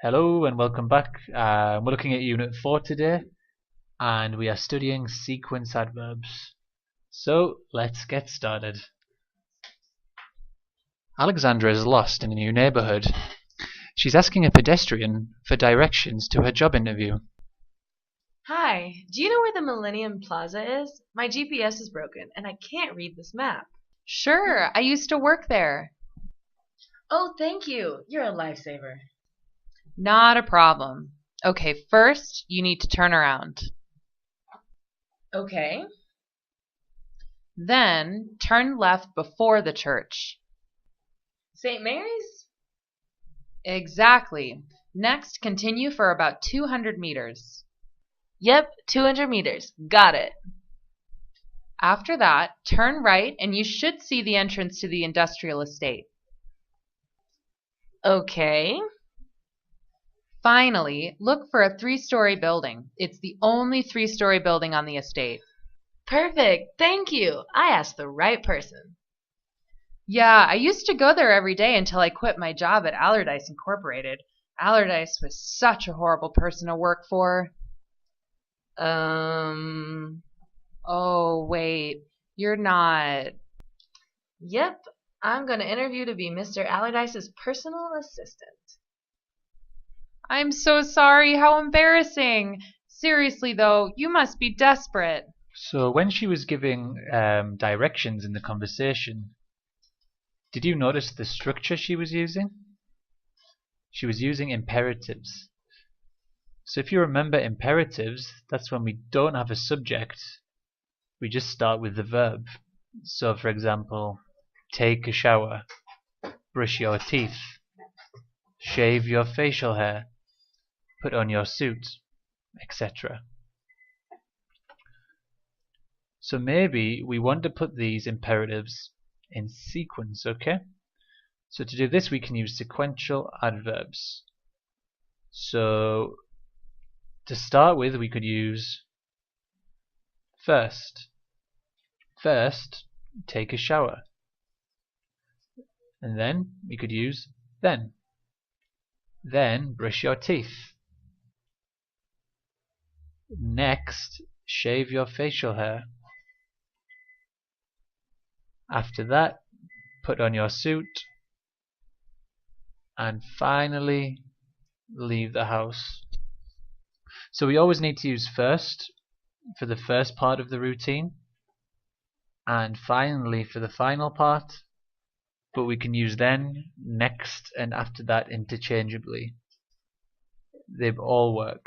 Hello and welcome back. We're looking at Unit 4 today and we are studying sequence adverbs. So let's get started. Alexandra is lost in a new neighborhood. She's asking a pedestrian for directions to her job interview. Hi, do you know where the Millennium Plaza is? My GPS is broken and I can't read this map. Sure, I used to work there. Oh, thank you. You're a lifesaver. Not a problem. Okay, first you need to turn around. Okay. Then turn left before the church. St. Mary's? Exactly. Next, continue for about 200 meters. Yep, 200 meters. Got it. After that, turn right and you should see the entrance to the industrial estate. Okay. Finally, look for a 3-story building. It's the only 3-story building on the estate. Perfect. Thank you. I asked the right person. Yeah, I used to go there every day until I quit my job at Allardyce Incorporated. Allardyce was such a horrible person to work for. Oh, wait. You're not. Yep, I'm going to interview to be Mr. Allardyce's personal assistant. I'm so sorry. How embarrassing. Seriously, though, you must be desperate. So when she was giving directions in the conversation, did you notice the structure she was using? She was using imperatives. So if you remember imperatives, that's when we don't have a subject, we just start with the verb. So for example, take a shower, brush your teeth, shave your facial hair, put on your suit, etc. So maybe we want to put these imperatives in sequence, okay? So to do this we can use sequential adverbs. So to start with we could use first. First, take a shower. And then we could use then. Then brush your teeth. Next, shave your facial hair. After that, put on your suit. And finally, leave the house. So we always need to use first for the first part of the routine, and finally for the final part, but we can use then, next, and after that interchangeably. They all work.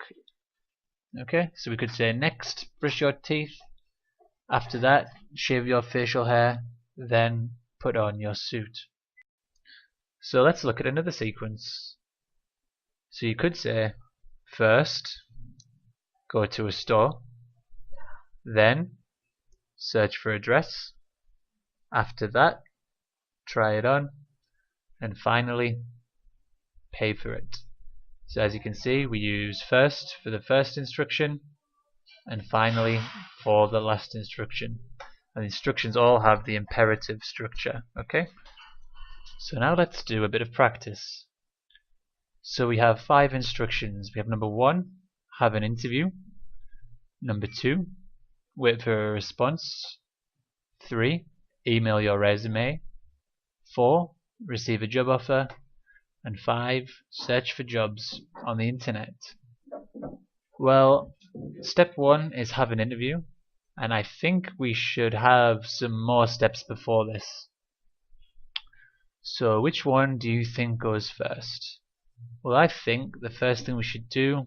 Okay, so we could say next, brush your teeth. After that, shave your facial hair. Then put on your suit. So let's look at another sequence. So you could say first, go to a store. Then search for a dress. After that, try it on. And finally, pay for it. So as you can see, we use first for the first instruction and finally for the last instruction. And the instructions all have the imperative structure. Okay? So now let's do a bit of practice. So we have 5 instructions. We have number 1, have an interview. Number 2, wait for a response. 3, email your resume. 4, receive a job offer. And 5, search for jobs on the internet. Well, step 1 is have an interview, and I think we should have some more steps before this. So which one do you think goes first? Well, I think the first thing we should do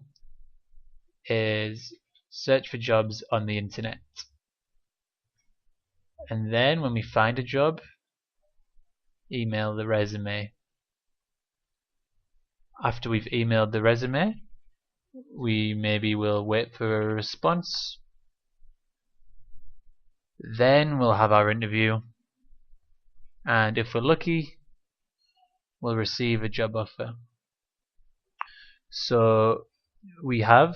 is search for jobs on the internet. And then when we find a job, email the resume. After we've emailed the resume, we maybe will wait for a response. Then we'll have our interview, and if we're lucky, we'll receive a job offer. So we have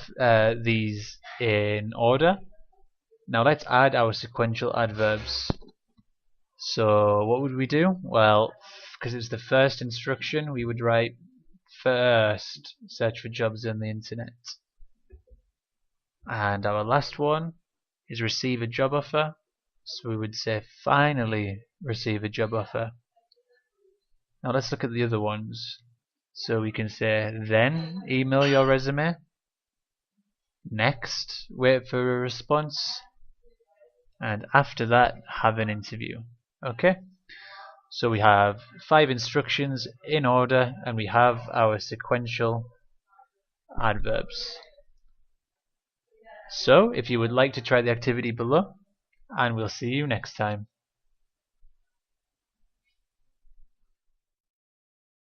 these in order. Now let's add our sequential adverbs. So what would we do? Well, because it's the first instruction, we would write first search for jobs on the internet. And our last one is receive a job offer. So we would say finally receive a job offer. Now let's look at the other ones. So we can say then email your resume. Next, wait for a response. And after that, have an interview. Okay? So we have 5 instructions in order, and we have our sequential adverbs. So if you would like to try the activity below, and we'll see you next time.